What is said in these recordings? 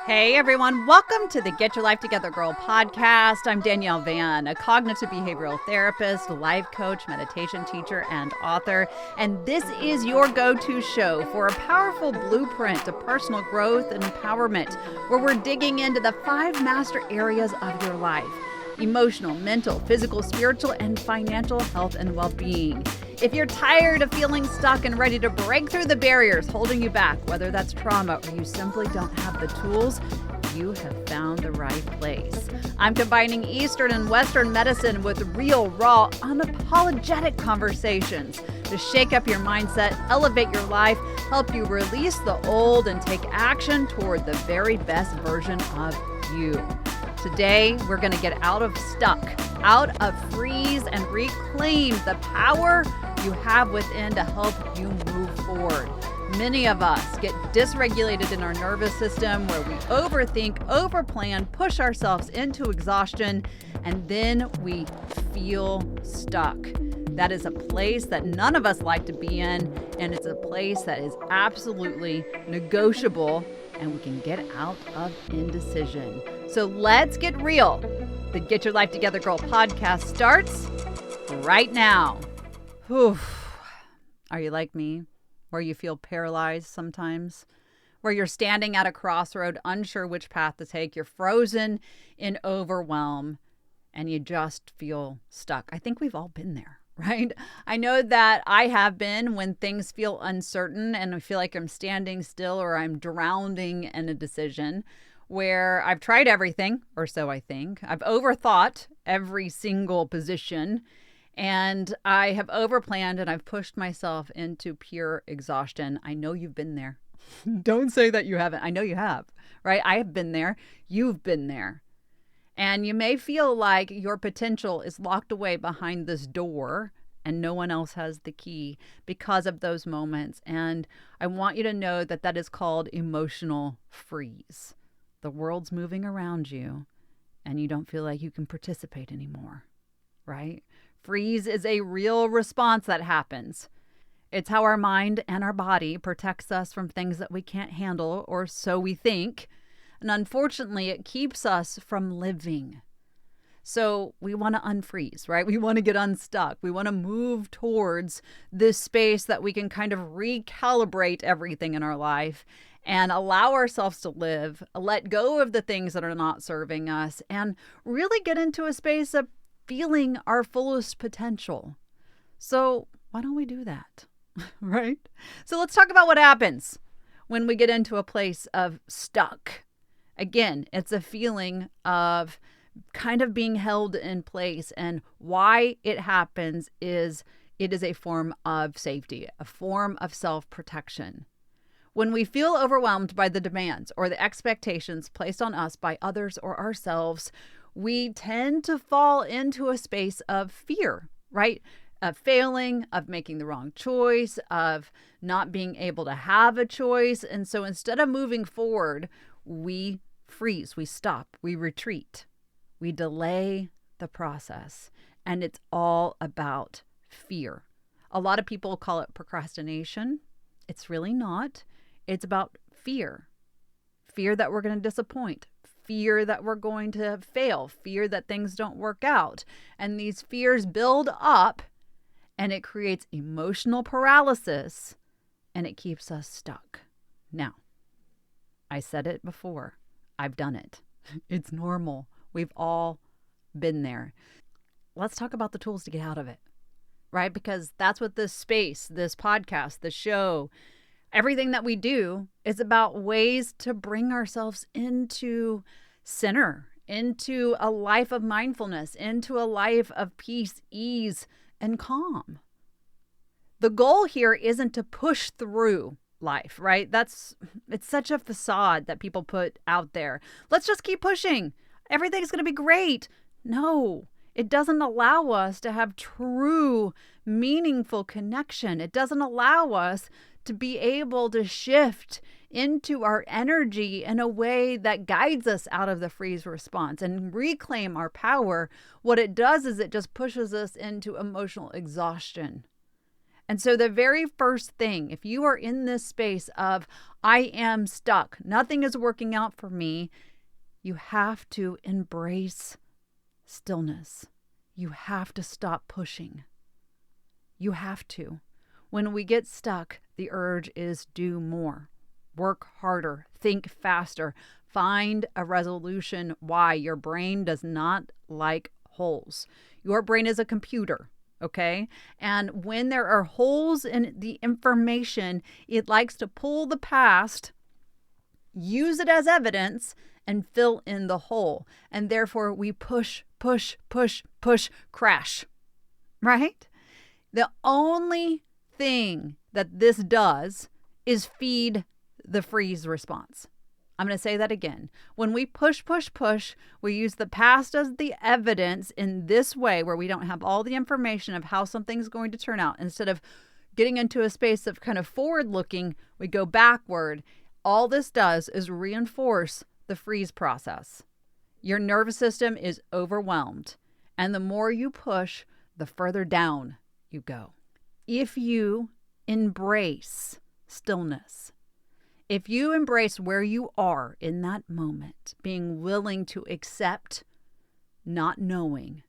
Hey everyone, welcome to the Get Your Life Together Girl podcast. I'm Danielle Van, a cognitive behavioral therapist, life coach, meditation teacher, and author. And this is your go-to show for a powerful blueprint to personal growth and empowerment, where we're digging into the 5 master areas of your life: emotional, mental, physical, spiritual, and financial health and well-being. If you're tired of feeling stuck and ready to break through the barriers holding you back, whether that's trauma or you simply don't have the tools, you have found the right place. I'm combining Eastern and Western medicine with real, raw, unapologetic conversations to shake up your mindset, elevate your life, help you release the old, and take action toward the very best version of you. Today, we're going to get out of stuck, out of freeze, and reclaim the power you have within to help you move forward. Many of us get dysregulated in our nervous system, where we overthink, overplan, push ourselves into exhaustion, and then we feel stuck. That is a place that none of us like to be in, and it's a place that is absolutely negotiable, and we can get out of indecision. So let's get real. The Get Your Life Together Girl podcast starts right now. Whew. Are you like me, where you feel paralyzed sometimes? Where you're standing at a crossroad, unsure which path to take, you're frozen in overwhelm, and you just feel stuck. I think we've all been there, right? I know that I have been, when things feel uncertain and I feel like I'm standing still or I'm drowning in a decision, where I've tried everything, or so I think. I've overthought every single position, and I have overplanned, and I've pushed myself into pure exhaustion. I know you've been there. Don't say that you haven't. I know you have, right? I have been there. You've been there. And you may feel like your potential is locked away behind this door and no one else has the key because of those moments. And I want you to know that that is called emotional freeze. The world's moving around you and you don't feel like you can participate anymore, right? Freeze is a real response that happens. It's how our mind and our body protects us from things that we can't handle, or so we think. And unfortunately, it keeps us from living. So we want to unfreeze, right? We want to get unstuck. We want to move towards this space that we can kind of recalibrate everything in our life and allow ourselves to live, let go of the things that are not serving us, and really get into a space of feeling our fullest potential. So why don't we do that, right? So let's talk about what happens when we get into a place of stuck. Again, it's a feeling of kind of being held in place, and why it happens is it is a form of safety, a form of self-protection. When we feel overwhelmed by the demands or the expectations placed on us by others or ourselves, we tend to fall into a space of fear, right? Of failing, of making the wrong choice, of not being able to have a choice. And so instead of moving forward, we freeze, we stop, we retreat, we delay the process. And it's all about fear. A lot of people call it procrastination. It's really not. It's about fear. Fear that we're going to disappoint. Fear that we're going to fail. Fear that things don't work out. And these fears build up, and it creates emotional paralysis, and it keeps us stuck. Now, I said it before. I've done it. It's normal. We've all been there. Let's talk about the tools to get out of it, right? Because that's what this space, this podcast, the show, everything that we do is about ways to bring ourselves into center, into a life of mindfulness, into a life of peace, ease, and calm. The goal here isn't to push through life, right? It's such a facade that people put out there. Let's just keep pushing. Everything's going to be great. No, it doesn't allow us to have true, meaningful connection. It doesn't allow us to be able to shift into our energy in a way that guides us out of the freeze response and reclaim our power. What it does is it just pushes us into emotional exhaustion. And so the very first thing, if you are in this space of, I am stuck, nothing is working out for me, you have to embrace stillness. You have to stop pushing. You have to. When we get stuck, the urge is do more, work harder, think faster, find a resolution why. Your brain does not like holes. Your brain is a computer. Okay. And when there are holes in the information, it likes to pull the past, use it as evidence, and fill in the hole. And therefore we push, crash. Right? The only thing that this does is feed the freeze response. I'm going to say that again. When we push, we use the past as the evidence in this way where we don't have all the information of how something's going to turn out. Instead of getting into a space of kind of forward looking, we go backward. All this does is reinforce the freeze process. Your nervous system is overwhelmed. And the more you push, the further down you go. If you embrace stillness, if you embrace where you are in that moment, being willing to accept not knowing,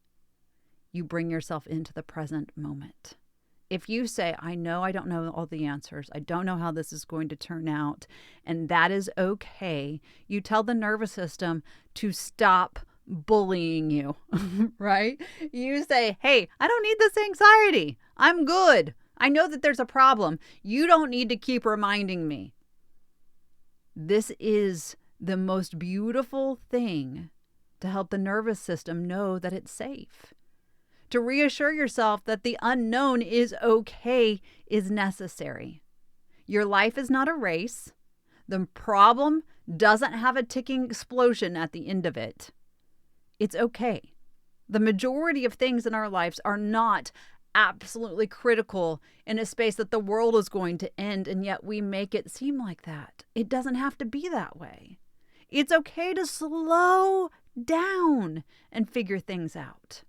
you bring yourself into the present moment. If you say, I know I don't know all the answers, I don't know how this is going to turn out, and that is okay, you tell the nervous system to stop bullying you, right? You say, hey, I don't need this anxiety. I'm good. I know that there's a problem. You don't need to keep reminding me. This is the most beautiful thing to help the nervous system know that it's safe. To reassure yourself that the unknown is okay is necessary. Your life is not a race. The problem doesn't have a ticking explosion at the end of it. It's okay. The majority of things in our lives are not absolutely critical in a space that the world is going to end, and yet we make it seem like that. It doesn't have to be that way. It's okay to slow down and figure things out.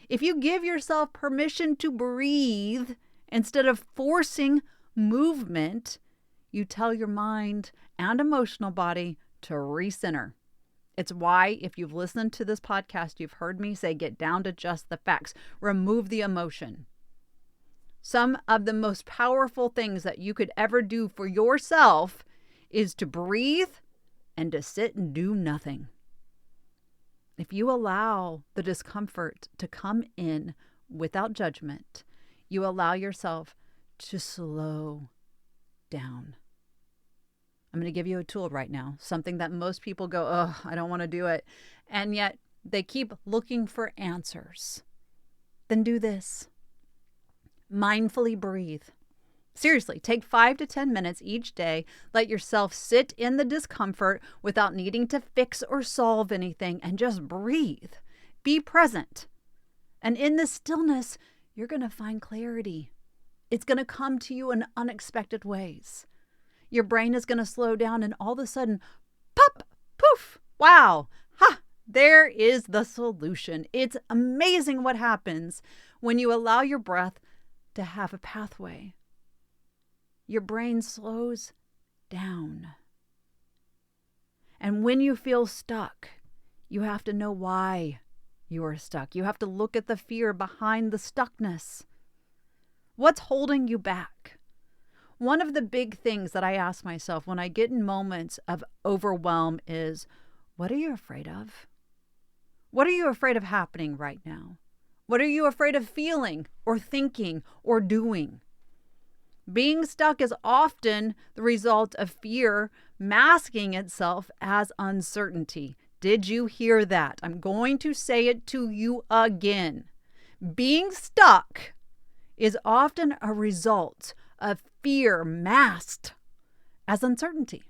If you give yourself permission to breathe instead of forcing movement, you tell your mind and emotional body to recenter. It's why, if you've listened to this podcast, you've heard me say, get down to just the facts. Remove the emotion. Some of the most powerful things that you could ever do for yourself is to breathe and to sit and do nothing. If you allow the discomfort to come in without judgment, you allow yourself to slow down. I'm going to give you a tool right now, something that most people go, oh, I don't want to do it. And yet they keep looking for answers. Then do this. Mindfully breathe. Seriously, take 5 to 10 minutes each day. Let yourself sit in the discomfort without needing to fix or solve anything, and just breathe. Be present. And in the stillness, you're going to find clarity. It's going to come to you in unexpected ways. Your brain is going to slow down, and all of a sudden, pop, poof, wow, ha, there is the solution. It's amazing what happens when you allow your breath to have a pathway. Your brain slows down. And when you feel stuck, you have to know why you are stuck. You have to look at the fear behind the stuckness. What's holding you back? One of the big things that I ask myself when I get in moments of overwhelm is, what are you afraid of? What are you afraid of happening right now? What are you afraid of feeling or thinking or doing? Being stuck is often the result of fear masking itself as uncertainty. Did you hear that? I'm going to say it to you again. Being stuck is often a result of fear masked as uncertainty.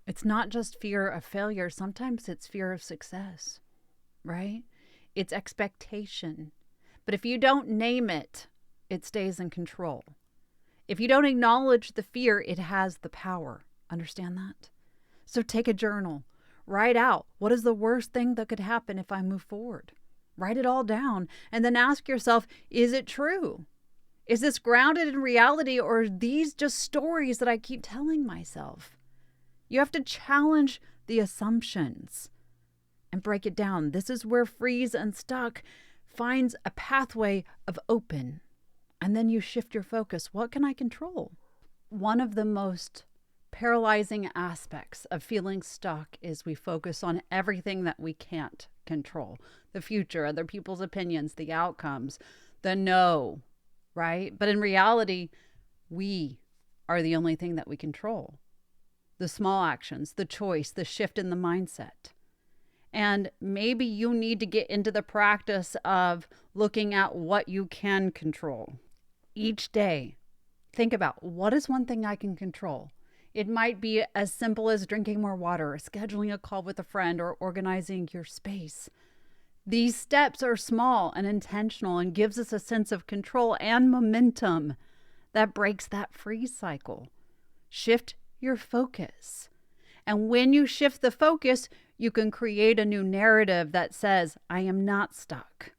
It's not just fear of failure. Sometimes it's fear of success, right? It's expectation. But if you don't name it, it stays in control. If you don't acknowledge the fear, it has the power. Understand that? So take a journal. Write out, what is the worst thing that could happen if I move forward? Write it all down and then ask yourself, is it true? Is this grounded in reality, or are these just stories that I keep telling myself? You have to challenge the assumptions and break it down. This is where freeze and stuck finds a pathway of open. And then you shift your focus. What can I control? One of the most paralyzing aspects of feeling stuck is we focus on everything that we can't control. The future, other people's opinions, the outcomes, the no, right? But in reality, we are the only thing that we control. The small actions, the choice, the shift in the mindset. And maybe you need to get into the practice of looking at what you can control. Each day, think about, what is one thing I can control? It might be as simple as drinking more water, or scheduling a call with a friend, or organizing your space. These steps are small and intentional and gives us a sense of control and momentum that breaks that freeze cycle. Shift your focus. And when you shift the focus, you can create a new narrative that says, I am not stuck.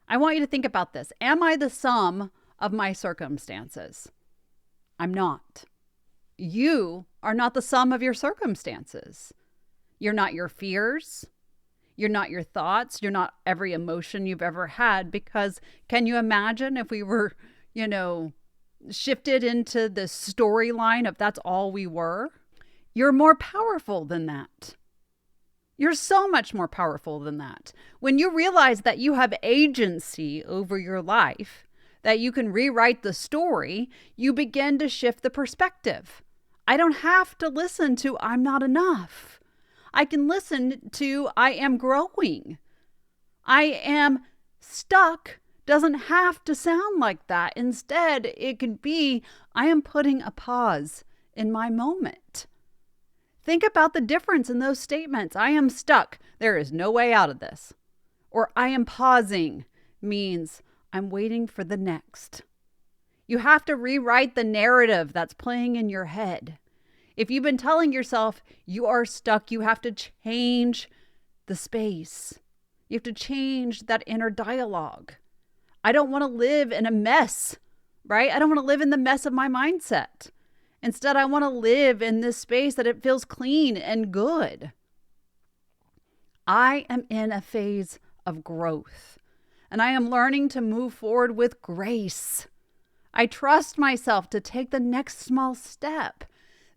I want you to think about this. Am I the sum of my circumstances? I'm not. You are not the sum of your circumstances. You're not your fears. You're not your thoughts. You're not every emotion you've ever had, because can you imagine if we were, shifted into the storyline of that's all we were? You're more powerful than that. You're so much more powerful than that. When you realize that you have agency over your life, that you can rewrite the story, you begin to shift the perspective. I don't have to listen to I'm not enough. I can listen to I am growing. I am stuck doesn't have to sound like that. Instead, it could be I am putting a pause in my moment. Think about the difference in those statements. I am stuck. There is no way out of this. Or I am pausing means I'm waiting for the next. You have to rewrite the narrative that's playing in your head. If you've been telling yourself you are stuck, you have to change the space. You have to change that inner dialogue. I don't want to live in a mess, right? I don't want to live in the mess of my mindset. Instead, I want to live in this space that it feels clean and good. I am in a phase of growth, and I am learning to move forward with grace. I trust myself to take the next small step.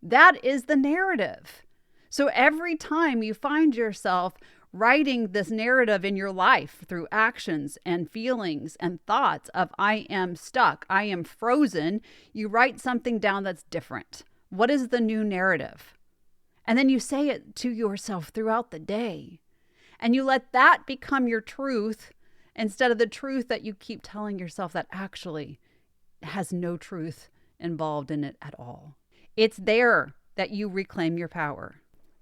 That is the narrative. So every time you find yourself writing this narrative in your life through actions and feelings and thoughts of I am stuck, I am frozen, you write something down that's different. What is the new narrative? And then you say it to yourself throughout the day. And you let that become your truth instead of the truth that you keep telling yourself that actually has no truth involved in it at all. It's there that you reclaim your power.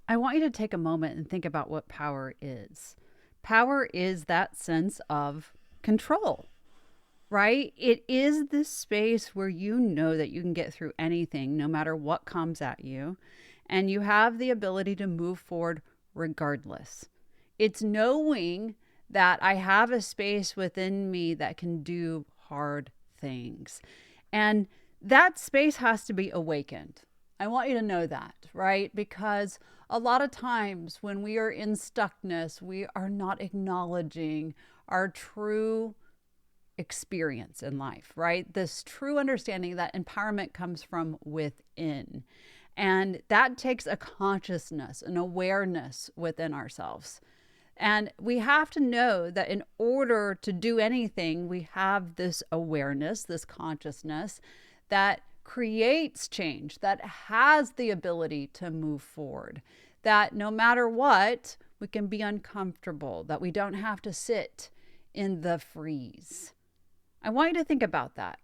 I want you to take a moment and think about what power is. Power is that sense of control, right? It is this space where you know that you can get through anything, no matter what comes at you, and you have the ability to move forward regardless. It's knowing that I have a space within me that can do hard things. And that space has to be awakened. I want you to know that, right? Because a lot of times when we are in stuckness, we are not acknowledging our true experience in life, right? This true understanding that empowerment comes from within. And that takes a consciousness, an awareness within ourselves. And we have to know that in order to do anything, we have this awareness, this consciousness that creates change, that has the ability to move forward, that no matter what, we can be uncomfortable, that we don't have to sit in the freeze. I want you to think about that.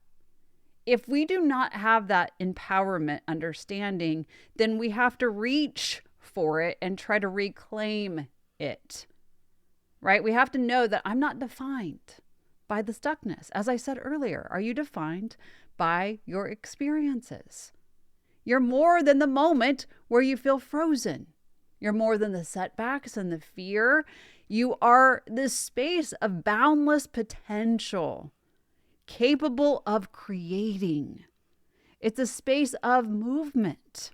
If we do not have that empowerment understanding, then we have to reach for it and try to reclaim it, right? We have to know that I'm not defined by the stuckness. As I said earlier, are you defined by your experiences? You're more than the moment where you feel frozen. You're more than the setbacks and the fear. You are this space of boundless potential. capable of creating. It's a space of movement.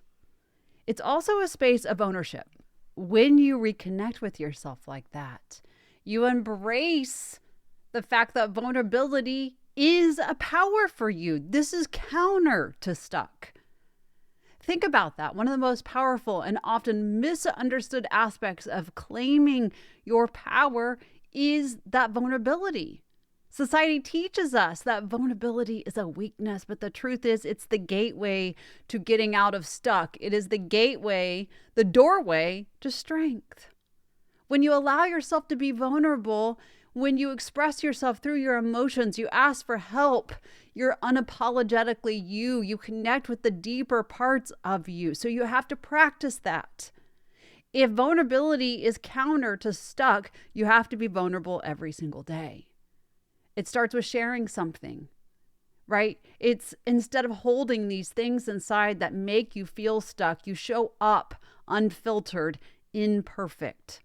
It's also a space of ownership. When you reconnect with yourself like that, you embrace the fact that vulnerability is a power for you. This is counter to stuck. Think about that. One of the most powerful and often misunderstood aspects of claiming your power is that vulnerability. Society teaches us that vulnerability is a weakness, but the truth is it's the gateway to getting out of stuck. It is the gateway, the doorway to strength. When you allow yourself to be vulnerable, when you express yourself through your emotions, you ask for help, you're unapologetically you, you connect with the deeper parts of you. So you have to practice that. If vulnerability is counter to stuck, you have to be vulnerable every single day. It starts with sharing something, right? It's instead of holding these things inside that make you feel stuck, you show up unfiltered, imperfect.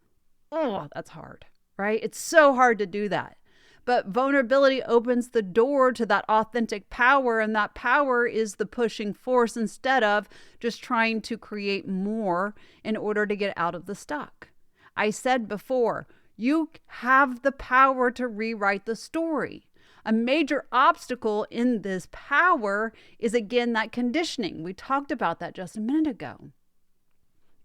Oh, that's hard, right? It's so hard to do that. But vulnerability opens the door to that authentic power, and that power is the pushing force instead of just trying to create more in order to get out of the stuck. I said before, you have the power to rewrite the story. A major obstacle in this power is, again, that conditioning. We talked about that just a minute ago.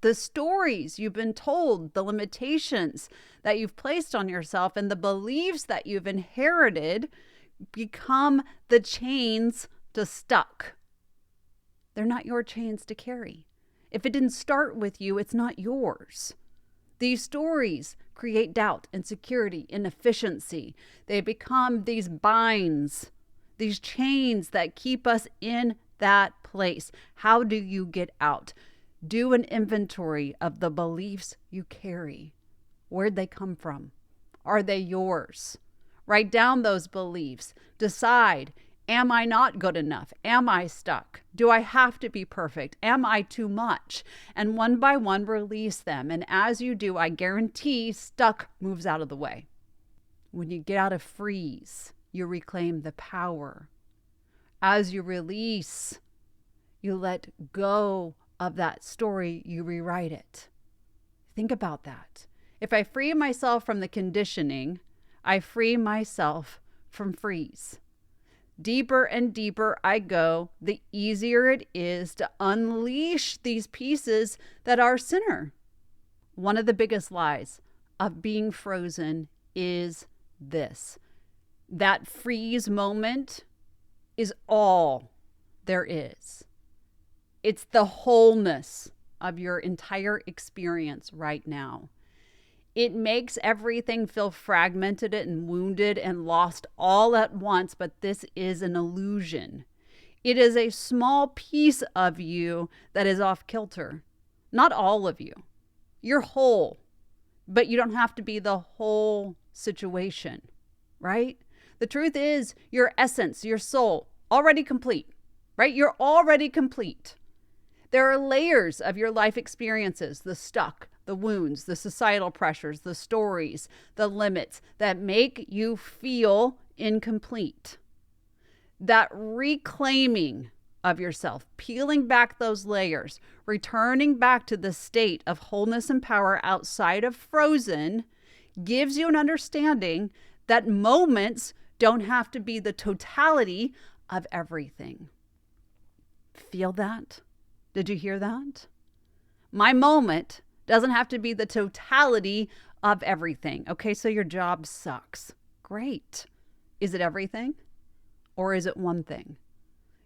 The stories you've been told, the limitations that you've placed on yourself, and the beliefs that you've inherited become the chains to stuck. They're not your chains to carry. If it didn't start with you, it's not yours. These stories create doubt, insecurity, inefficiency. They become these binds, these chains that keep us in that place. How do you get out? Do an inventory of the beliefs you carry. Where'd they come from? Are they yours? Write down those beliefs. Decide, am I not good enough? Am I stuck? Do I have to be perfect? Am I too much? And one by one, release them. And as you do, I guarantee stuck moves out of the way. When you get out of freeze, you reclaim the power. As you release, you let go of that story, you rewrite it. Think about that. If I free myself from the conditioning, I free myself from freeze. Deeper and deeper I go, the easier it is to unleash these pieces that are center. One of the biggest lies of being frozen is this: that freeze moment is all there is. It's the wholeness of your entire experience right now. It makes everything feel fragmented and wounded and lost all at once, but this is an illusion. It is a small piece of you that is off kilter. Not all of you. You're whole, but you don't have to be the whole situation, right? The truth is your essence, your soul, already complete, right? You're already complete. There are layers of your life experiences, the stuck, the wounds, the societal pressures, the stories, the limits that make you feel incomplete. That reclaiming of yourself, peeling back those layers, returning back to the state of wholeness and power outside of frozen, gives you an understanding that moments don't have to be the totality of everything. Feel that? Did you hear that? My moment doesn't have to be the totality of everything. Okay, so your job sucks. Great. Is it everything? Or is it one thing?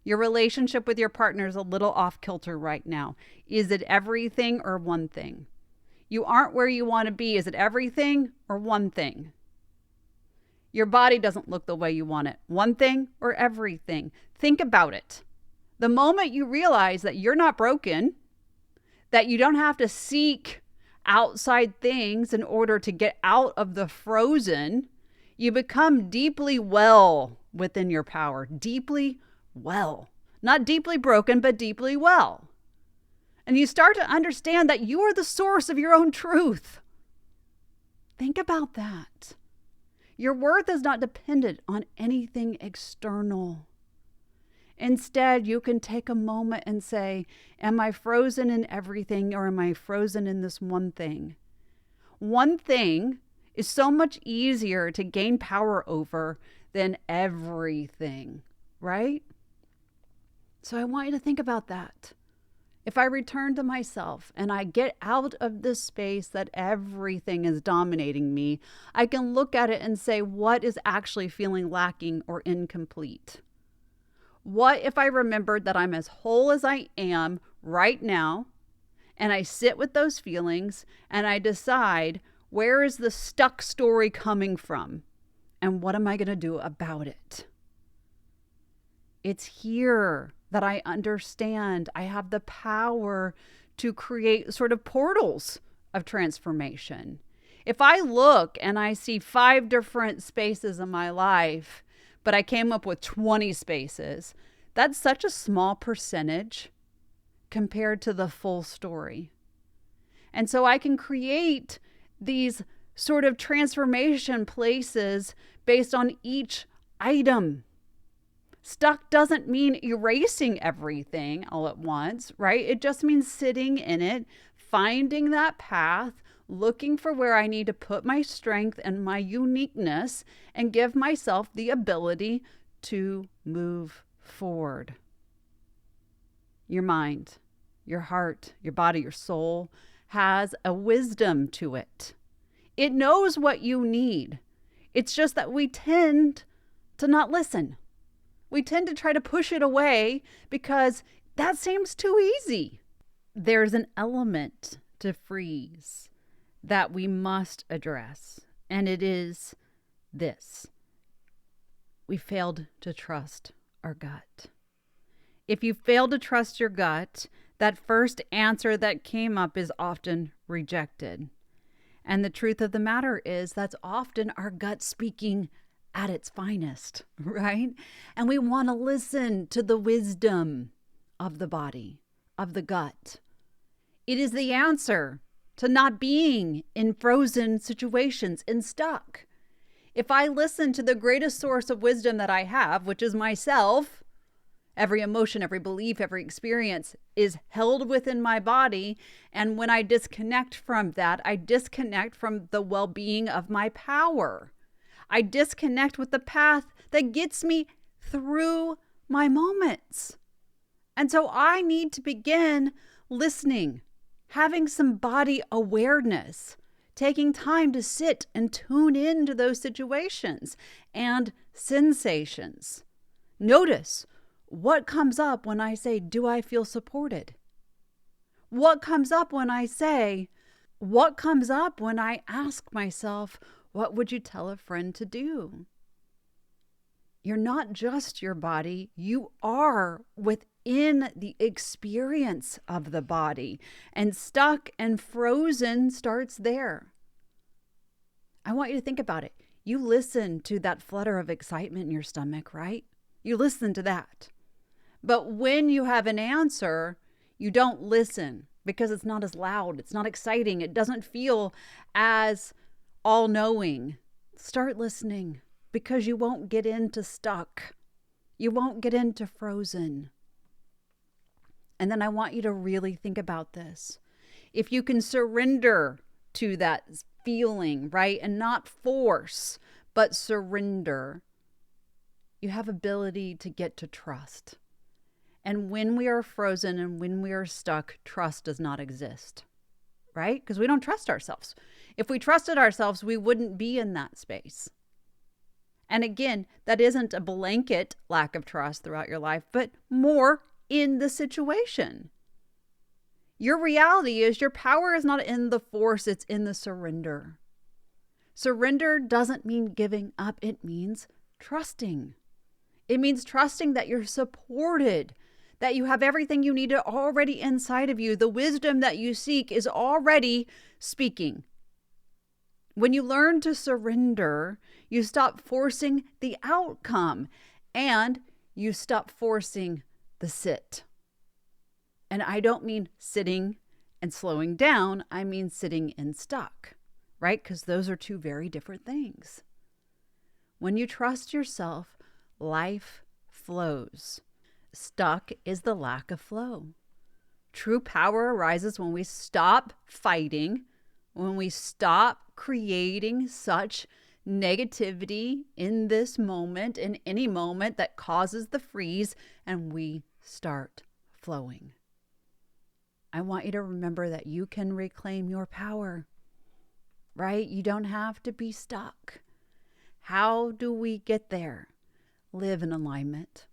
Your relationship with your partner is a little off kilter right now. Is it everything or one thing? You aren't where you want to be. Is it everything or one thing? Your body doesn't look the way you want it. One thing or everything? Think about it. The moment you realize that you're not broken, that you don't have to seek outside things in order to get out of the frozen, you become deeply well within your power. Deeply well. Not deeply broken, but deeply well. And you start to understand that you are the source of your own truth. Think about that. Your worth is not dependent on anything external. Instead, you can take a moment and say, am I frozen in everything, or am I frozen in this one thing? One thing is so much easier to gain power over than everything, right? So I want you to think about that. If I return to myself and I get out of this space that everything is dominating me, I can look at it and say, what is actually feeling lacking or incomplete? What if I remembered that I'm as whole as I am right now, and I sit with those feelings and I decide, where is the stuck story coming from? And what am I going to do about it? It's here that I understand I have the power to create sort of portals of transformation. If I look and I see 5 different spaces in my life, but I came up with 20 spaces, that's such a small percentage compared to the full story. And so I can create these sort of transformation places based on each item. Stuck doesn't mean erasing everything all at once, right? It just means sitting in it, finding that path, looking for where I need to put my strength and my uniqueness, and give myself the ability to move forward. Your mind, your heart, your body, your soul has a wisdom to it. It knows what you need. It's just that we tend to not listen. We tend to try to push it away because that seems too easy. There's an element to freeze that we must address, and it is this. We failed to trust our gut. If you fail to trust your gut, that first answer that came up is often rejected. And the truth of the matter is that's often our gut speaking at its finest, right? And we want to listen to the wisdom of the body, of the gut. It is the answer to not being in frozen situations and stuck. If I listen to the greatest source of wisdom that I have, which is myself, every emotion, every belief, every experience is held within my body. And when I disconnect from that, I disconnect from the well-being of my power. I disconnect with the path that gets me through my moments. And so I need to begin listening, having some body awareness, taking time to sit and tune into those situations and sensations. Notice what comes up when I say, do I feel supported? What comes up when I say, what comes up when I ask myself, what would you tell a friend to do? You're not just your body. You are within the experience of the body. And stuck and frozen starts there. I want you to think about it. You listen to that flutter of excitement in your stomach, right? You listen to that. But when you have an answer, you don't listen because it's not as loud. It's not exciting. It doesn't feel as all-knowing. Start listening because you won't get into stuck. You won't get into frozen. And then I want you to really think about this. If you can surrender to that feeling, right? And not force, but surrender, you have ability to get to trust. And when we are frozen and when we are stuck, trust does not exist, right? Because we don't trust ourselves. If we trusted ourselves, we wouldn't be in that space. And again, that isn't a blanket lack of trust throughout your life, but more in the situation. Your reality is your power is not in the force, it's in the surrender. Surrender doesn't mean giving up, it means trusting. It means trusting that you're supported, that you have everything you need already inside of you. The wisdom that you seek is already speaking. When you learn to surrender, you stop forcing the outcome and you stop forcing the sit. And I don't mean sitting and slowing down. I mean sitting and stuck, right? Because those are two very different things. When you trust yourself, life flows. Stuck is the lack of flow. True power arises when we stop fighting, when we stop creating such negativity in this moment, in any moment that causes the freeze, and we start flowing. I want you to remember that you can reclaim your power, right? You don't have to be stuck. How do we get there? Live in alignment,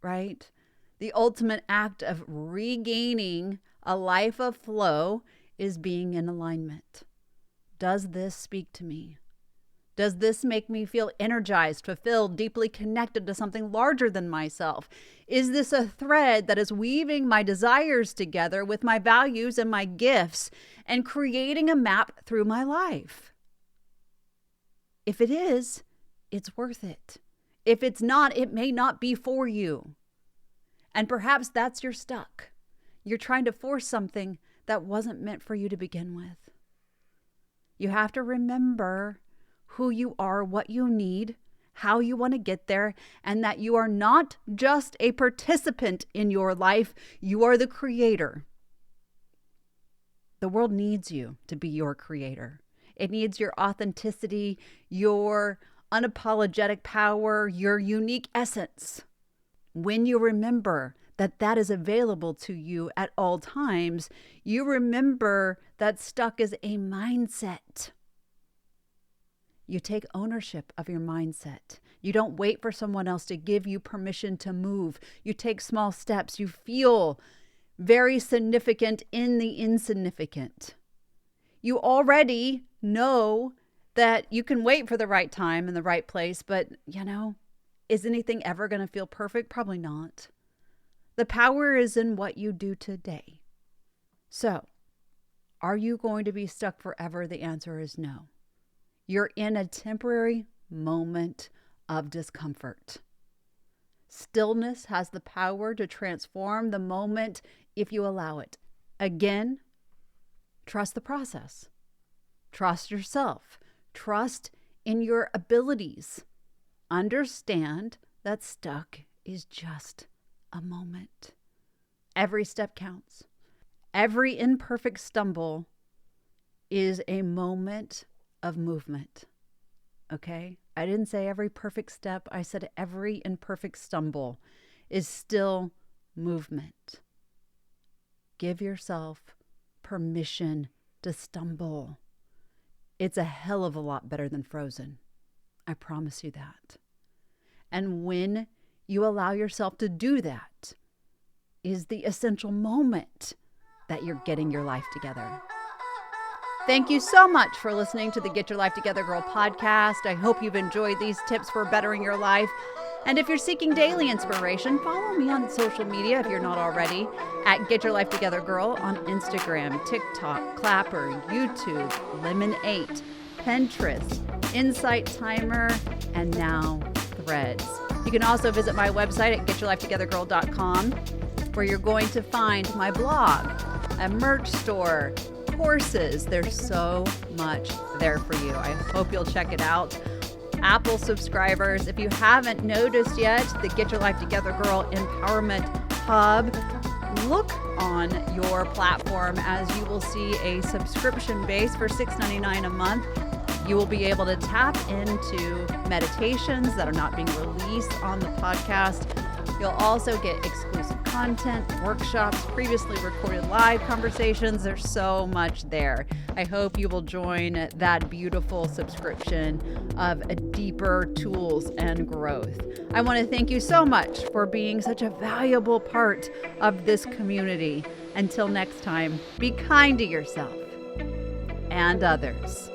right? The ultimate act of regaining a life of flow is being in alignment. Does this speak to me? Does this make me feel energized, fulfilled, deeply connected to something larger than myself? Is this a thread that is weaving my desires together with my values and my gifts and creating a map through my life? If it is, it's worth it. If it's not, it may not be for you. And perhaps that's your stuck. You're trying to force something that wasn't meant for you to begin with. You have to remember who you are, what you need, how you want to get there, and that you are not just a participant in your life, you are the creator. The world needs you to be your creator. It needs your authenticity, your unapologetic power, your unique essence. When you remember that that is available to you at all times, you remember that stuck is a mindset. You take ownership of your mindset. You don't wait for someone else to give you permission to move. You take small steps. You feel very significant in the insignificant. You already know that you can wait for the right time and the right place, but is anything ever going to feel perfect? Probably not. The power is in what you do today. So, are you going to be stuck forever? The answer is no. You're in a temporary moment of discomfort. Stillness has the power to transform the moment if you allow it. Again, trust the process. Trust yourself. Trust in your abilities. Understand that stuck is just a moment. Every step counts. Every imperfect stumble is a moment of movement. Okay? I didn't say every perfect step. I said every imperfect stumble is still movement. Give yourself permission to stumble. It's a hell of a lot better than frozen. I promise you that. And when you allow yourself to do that is the essential moment that you're getting your life together. Thank you so much for listening to the Get Your Life Together Girl podcast. I hope you've enjoyed these tips for bettering your life. And if you're seeking daily inspiration, follow me on social media if you're not already at Get Your Life Together Girl on Instagram, TikTok, Clapper, YouTube, Lemon8, Pinterest, Insight Timer, and now Threads. You can also visit my website at getyourlifetogethergirl.com, where you're going to find my blog, a merch store, courses. There's so much there for you. I hope you'll check it out. Apple subscribers, if you haven't noticed yet, the Get Your Life Together Girl Empowerment Hub, look on your platform as you will see a subscription base for $6.99 a month. You will be able to tap into meditations that are not being released on the podcast. You'll also get exclusive content, workshops, previously recorded live conversations. There's so much there. I hope you will join that beautiful subscription of deeper tools and growth. I want to thank you so much for being such a valuable part of this community. Until next time, be kind to yourself and others.